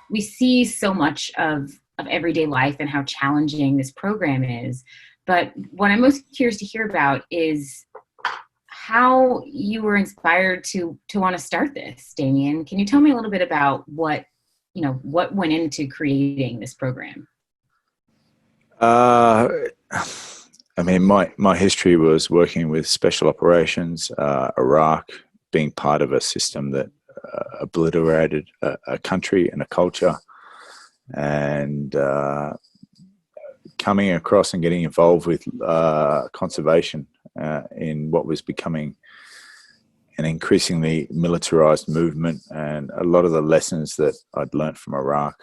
we see so much of everyday life and how challenging this program is. But what I'm most curious to hear about is how you were inspired to want to start this, Damien. Can you tell me a little bit about what went into creating this program? I mean, my history was working with special operations, Iraq, being part of a system that obliterated a country and a culture, and coming across and getting involved with conservation in what was becoming an increasingly militarized movement. And a lot of the lessons that I'd learned from Iraq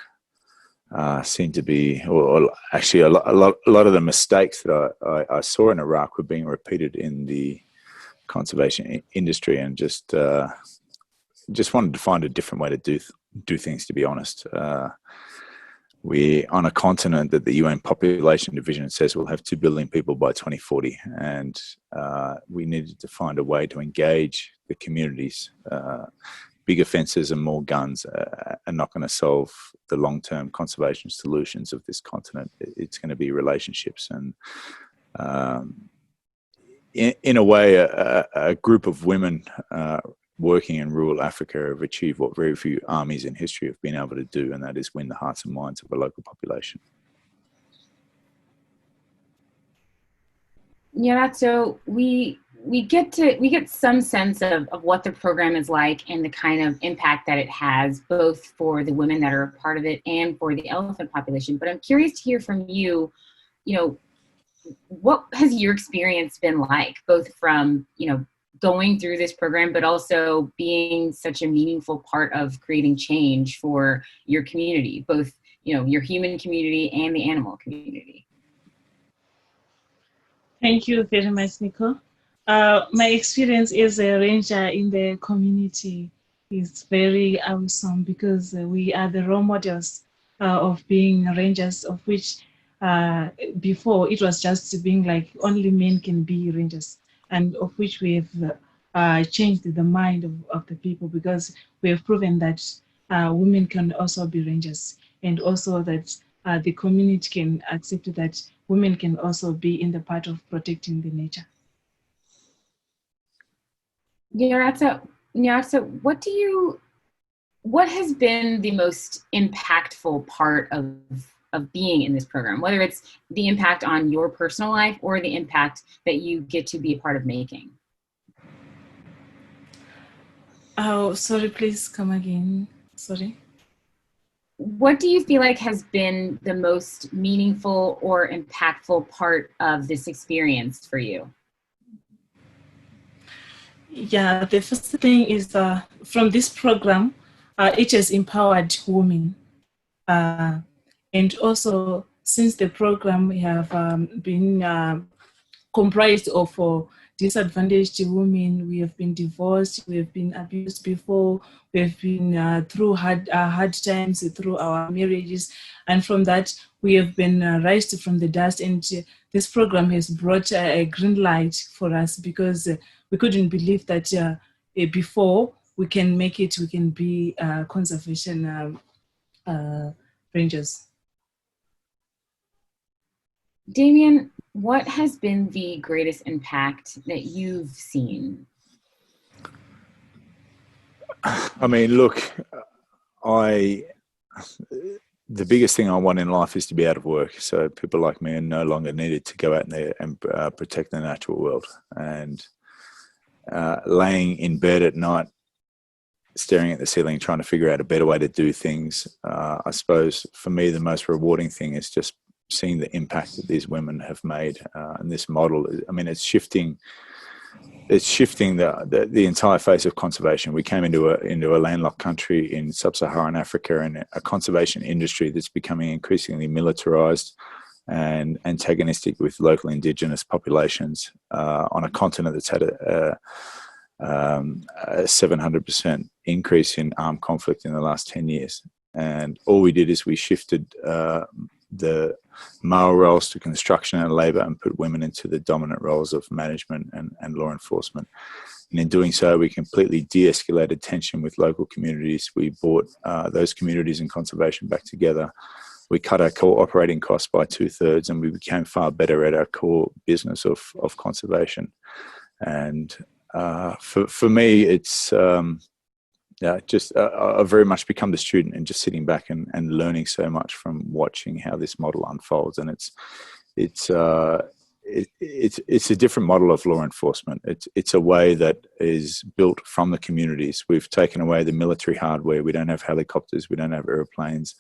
seemed to be, or actually a lot of the mistakes that I saw in Iraq were being repeated in the conservation industry, and just wanted to find a different way to do things, to be honest. We're on a continent that the UN Population Division says will have 2 billion people by 2040, and we needed to find a way to engage the communities. Bigger fences and more guns are not going to solve the long-term conservation solutions of this continent. It's going to be relationships, and in a way, a group of women working in rural Africa have achieved what very few armies in history have been able to do, and that is win the hearts and minds of a local population. Yeah, so we get some sense of what the program is like and the kind of impact that it has, both for the women that are a part of it and for the elephant population. But I'm curious to hear from you, what has your experience been like, both from, going through this program, but also being such a meaningful part of creating change for your community, both, your human community and the animal community? Thank you very much, Nicole. My experience as a ranger in the community is very awesome, because we are the role models of being rangers, of which before it was just being like only men can be rangers, and of which we have changed the mind of the people, because we have proven that women can also be rangers, and also that the community can accept that women can also be in the part of protecting the nature. Nyaradzo, what has been the most impactful part of being in this program, whether it's the impact on your personal life or the impact that you get to be a part of making? Oh, sorry, please come again. Sorry. What do you feel like has been the most meaningful or impactful part of this experience for you? Yeah, the first thing is from this program, it has empowered women. And also, since the program have been comprised of disadvantaged women, we have been divorced, we have been abused before, we have been through hard times through our marriages, and from that we have been raised from the dust. And this program has brought a green light for us, because we couldn't believe that before we can make it, we can be conservation rangers. Damien, what has been the greatest impact that you've seen? I mean, look, the biggest thing I want in life is to be out of work. So people like me are no longer needed to go out there and protect the natural world. And laying in bed at night, staring at the ceiling, trying to figure out a better way to do things. I suppose for me, the most rewarding thing is just seeing the impact that these women have made. And this model, I mean, it's shifting the entire face of conservation. We came into a landlocked country in sub-Saharan Africa, and a conservation industry that's becoming increasingly militarized and antagonistic with local indigenous populations on a continent that's had a 700% increase in armed conflict in the last 10 years. And all we did is we shifted the male roles to construction and labour and put women into the dominant roles of management and law enforcement. And in doing so, we completely de-escalated tension with local communities. We brought those communities and conservation back together. We cut our core operating costs by 2/3, and we became far better at our core business of conservation. And for me, it's I've very much become the student and just sitting back and learning so much from watching how this model unfolds. And it's a different model of law enforcement. It's a way that is built from the communities. We've taken away the military hardware. We don't have helicopters. We don't have airplanes,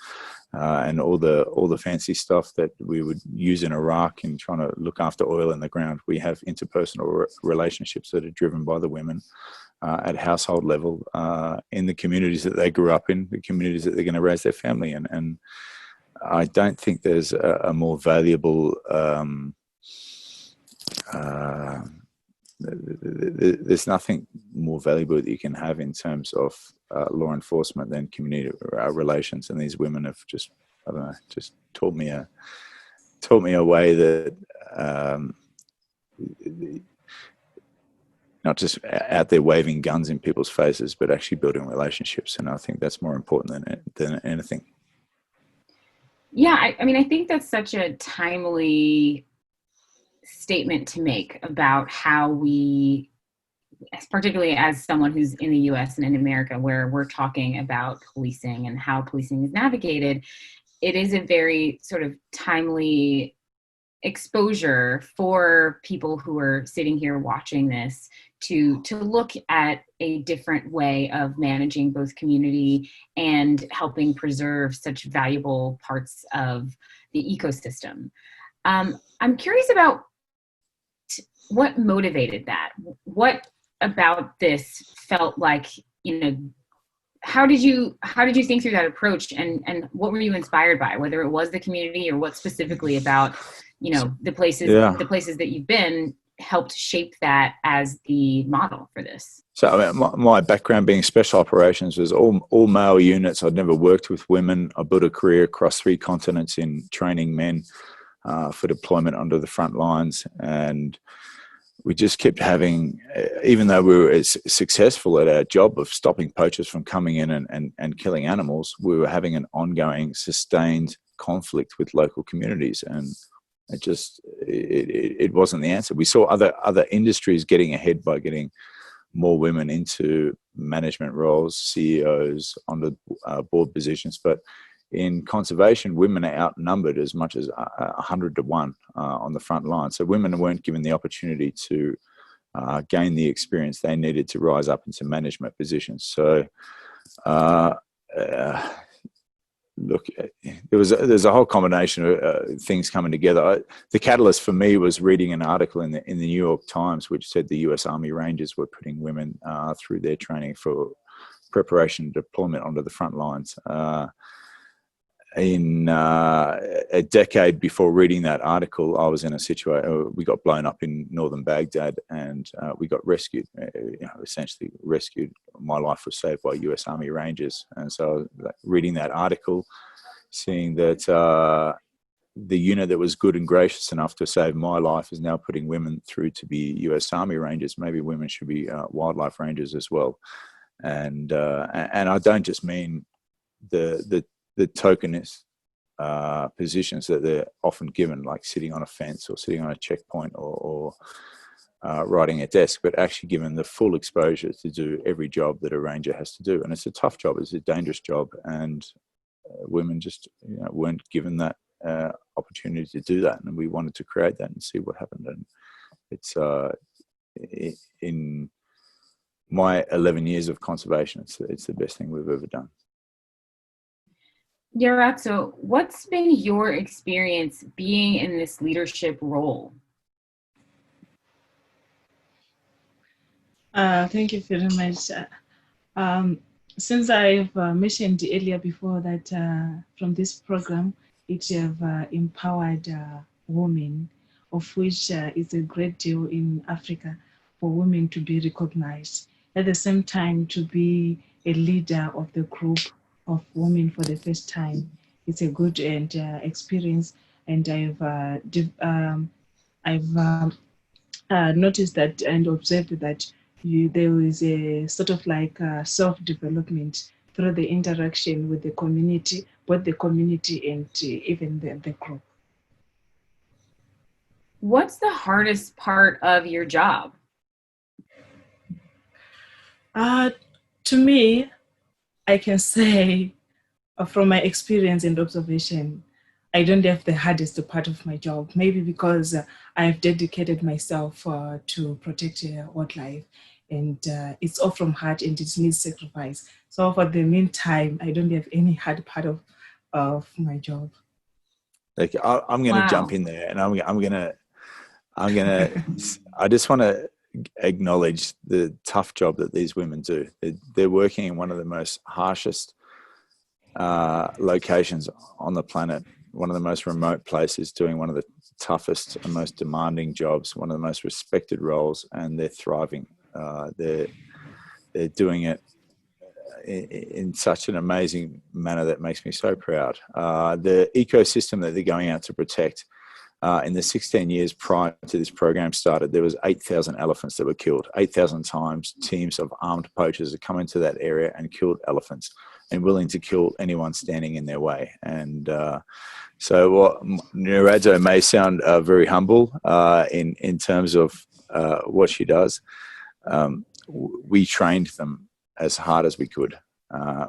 and all the fancy stuff that we would use in Iraq in trying to look after oil in the ground. We have interpersonal relationships that are driven by the women at household level in the communities that they grew up in, the communities that they're going to raise their family in. And I don't think there's a more valuable there's nothing more valuable that you can have in terms of law enforcement than community relations. And these women have just, I don't know, just taught me a way that not just out there waving guns in people's faces, but actually building relationships. And I think that's more important than anything. Yeah, I mean, I think that's such a timely statement to make about how we, particularly as someone who's in the US and in America, where we're talking about policing and how policing is navigated, it is a very sort of timely exposure for people who are sitting here watching this to look at a different way of managing both community and helping preserve such valuable parts of the ecosystem. I'm curious about what motivated that. What about this felt like, how did you think through that approach, and what were you inspired by, whether it was the community or what specifically about, the places that you've been helped shape that as the model for this? So I mean, my background being special operations was all male units. I'd never worked with women. I built a career across 3 continents in training men for deployment onto the front lines. And we just kept having, even though we were successful at our job of stopping poachers from coming in and killing animals, we were having an ongoing, sustained conflict with local communities. And it wasn't the answer. We saw other industries getting ahead by getting more women into management roles, CEOs, onto board positions. But in conservation, women are outnumbered as much as 100 to 1 on the front line. So women weren't given the opportunity to gain the experience they needed to rise up into management positions. So look, there's a whole combination of things coming together. The catalyst for me was reading an article in the New York Times, which said the US Army Rangers were putting women through their training for preparation and deployment onto the front lines. In a decade before reading that article, I was in a situation, we got blown up in northern Baghdad, and we got rescued, essentially rescued. My life was saved by US Army Rangers. And so reading that article, seeing that the unit that was good and gracious enough to save my life is now putting women through to be US Army Rangers. Maybe women should be wildlife rangers as well. And I don't just mean the tokenist positions that they're often given, like sitting on a fence or sitting on a checkpoint or riding a desk, but actually given the full exposure to do every job that a ranger has to do. And it's a tough job, it's a dangerous job, and women just weren't given that opportunity to do that. And we wanted to create that and see what happened. And it's in my 11 years of conservation, it's the best thing we've ever done. Nyaradzo, what's been your experience being in this leadership role? Thank you very much. Since I've mentioned earlier before that from this program, it have empowered women, of which is a great deal in Africa for women to be recognized. At the same time, to be a leader of the group of women for the first time. It's a good and experience, and I've noticed that and observed that there is a sort of like self-development through the interaction with the community, both the community and even the group. What's the hardest part of your job? To me, I can say from my experience and observation, I don't have the hardest part of my job, maybe because I've dedicated myself to protect wildlife, and it's all from heart and it needs sacrifice. So for the meantime, I don't have any hard part of my job. Like I'm going to jump in there, and I just want to acknowledge the tough job that these women do. They're working in one of the most harshest locations on the planet, one of the most remote places, doing one of the toughest and most demanding jobs, one of the most respected roles, and they're thriving. They're doing it in such an amazing manner that makes me so proud. The ecosystem that they're going out to protect, in the 16 years prior to this program started, there was 8,000 elephants that were killed. 8,000 times teams of armed poachers have come into that area and killed elephants, and willing to kill anyone standing in their way. And so what Nyaradzo may sound very humble in terms of what she does. We trained them as hard as we could.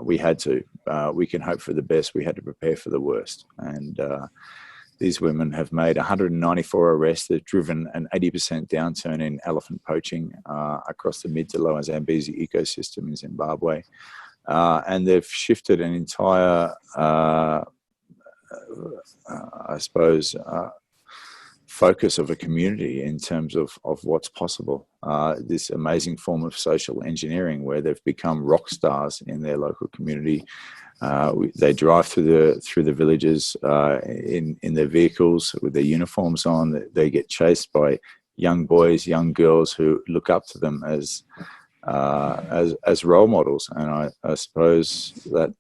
We had to. We can hope for the best. We had to prepare for the worst. And these women have made 194 arrests. They've driven an 80% downturn in elephant poaching across the mid to lower Zambezi ecosystem in Zimbabwe. And they've shifted an entire, focus of a community in terms of what's possible. This amazing form of social engineering where they've become rock stars in their local community. They drive through the villages in their vehicles with their uniforms on. They get chased by young boys, young girls who look up to them as role models. And I suppose that,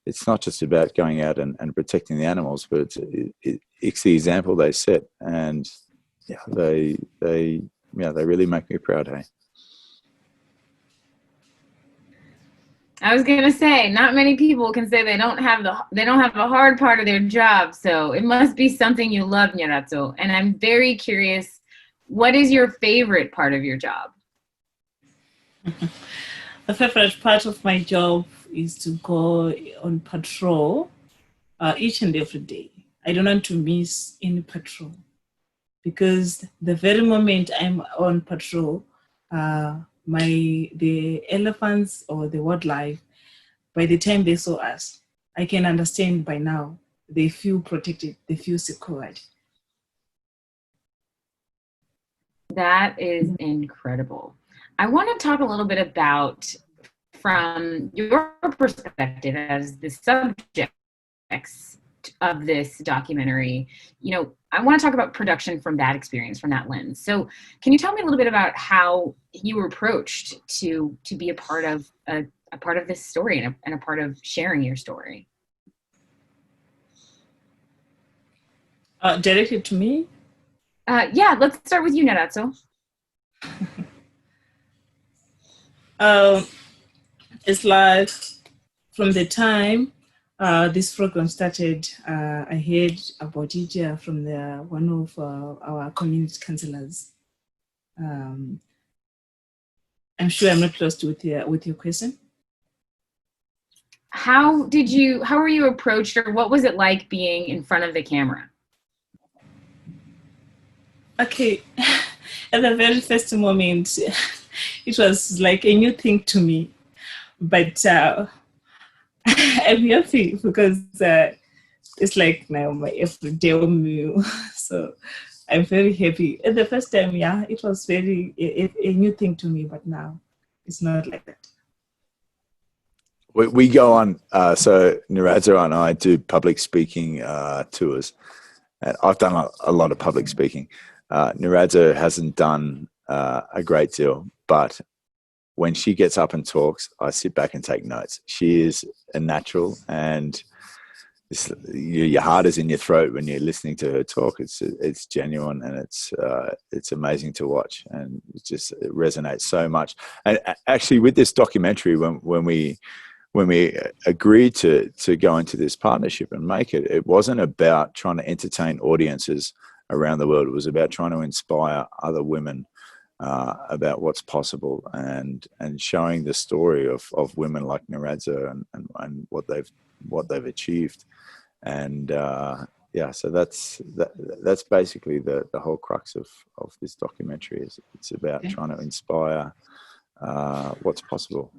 it's not just about going out and protecting the animals, but it's the example they set. And yeah, they really make me proud. Hey. I was gonna say, not many people can say they don't have a hard part of their job. So it must be something you love, Nyaradzo. And I'm very curious, what is your favorite part of your job? The favorite part of my job is to go on patrol each and every day. I don't want to miss any patrol, because the very moment I'm on patrol, the elephants or the wildlife, by the time they saw us, I can understand by now, they feel protected, they feel secured. That is incredible. I want to talk a little bit about, from your perspective as the subjects of this documentary, I want to talk about production from that experience, from that lens. So can you tell me a little bit about how you were approached to be a part of this story and a part of sharing your story? Directed to me? Yeah, let's start with you, Nyaradzo. It's like from the time this program started, I heard about it from one of our community councillors. I'm sure I'm not close with your question. How were you approached, or what was it like being in front of the camera? Okay, at the very first moment, it was like a new thing to me, but I'm happy because it's like now my everyday meal. So I'm very happy. At the first time, yeah, it was very a new thing to me, but now it's not like that. We go on, so Nyaradzo and I do public speaking tours. And I've done a lot of public speaking. Nyaradzo hasn't done a great deal, but when she gets up and talks, I sit back and take notes. She is a natural, and your heart is in your throat when you're listening to her talk. It's genuine, and it's amazing to watch, and it resonates so much. And actually, with this documentary, when we agreed to go into this partnership and make it, it wasn't about trying to entertain audiences around the world. It was about trying to inspire other women about what's possible, and showing the story of women like Nyaradzo and what they've achieved. And so that's basically the whole crux of this documentary. It's about trying to inspire what's possible.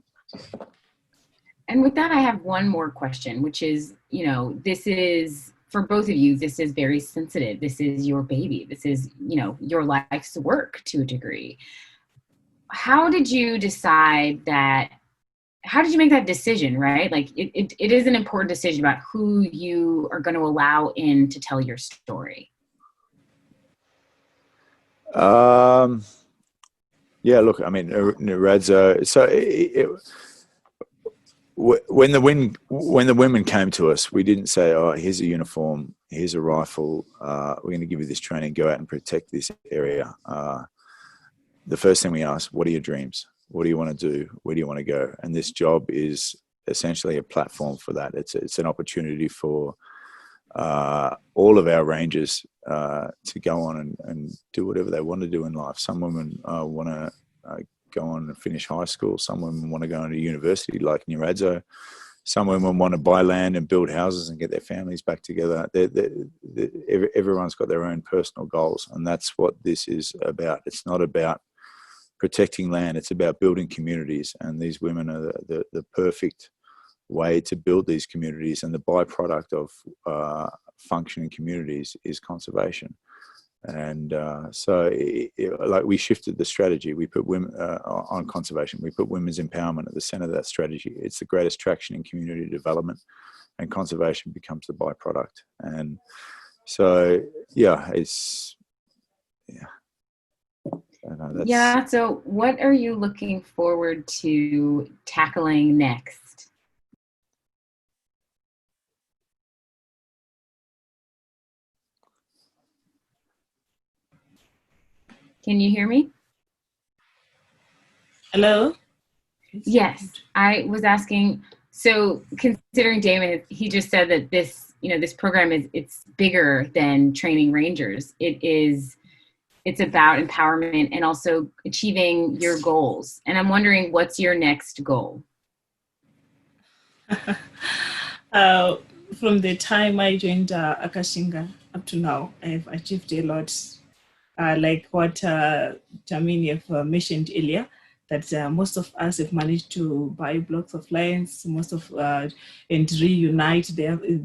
And with that, I have one more question, which is, this is, for both of you, this is very sensitive. This is your baby. This is, your life's work to a degree. How did you decide that? How did you make that decision, right? Like it is an important decision about who you are going to allow in to tell your story. Yeah, look, I mean, Nyaradzo, so when the women came to us, we didn't say, "Oh, here's a uniform, here's a rifle. We're going to give you this training. Go out and protect this area." The first thing we asked, "What are your dreams? What do you want to do? Where do you want to go?" And this job is essentially a platform for that. It's an opportunity for all of our rangers to go on and do whatever they want to do in life. Some women want to go on and finish high school. Some women want to go into university like Nyaradzo. Some women want to buy land and build houses and get their families back together. Everyone's got their own personal goals, and that's what this is about. It's not about protecting land. It's about building communities, and these women are the perfect way to build these communities. And the byproduct of functioning communities is conservation. And like we shifted the strategy. We put women on conservation. We put women's empowerment at the center of that strategy. It's the greatest traction in community development, and conservation becomes the byproduct. And so, so what are you looking forward to tackling next? Can you hear me? Hello? Yes, I was asking, so considering Damien, he just said that this program it's bigger than training rangers. It's about empowerment and also achieving your goals. And I'm wondering, what's your next goal? From the time I joined Akashinga up to now, I've achieved a lot. Like what Damien mentioned earlier, that most of us have managed to buy blocks of lands, and reunite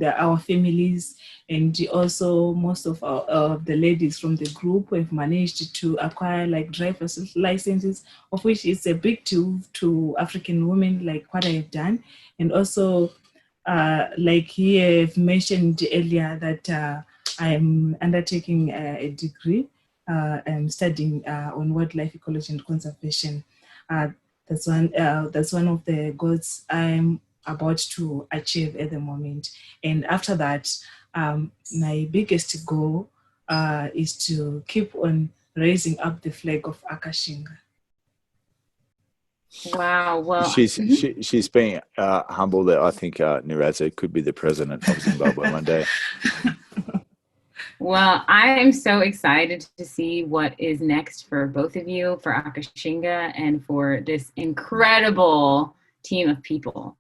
our families, and also most of the ladies from the group have managed to acquire like driver's licenses, of which is a big deal to African women, like what I have done. And also, like he have mentioned earlier, that I'm undertaking a degree. I'm studying on wildlife ecology and conservation. That's one of the goals I'm about to achieve at the moment. And after that, my biggest goal is to keep on raising up the flag of Akashinga. Wow. Well, she's being humble that I think Nyaradzo could be the president of Zimbabwe one day. Well, I am so excited to see what is next for both of you, for Akashinga, and for this incredible team of people.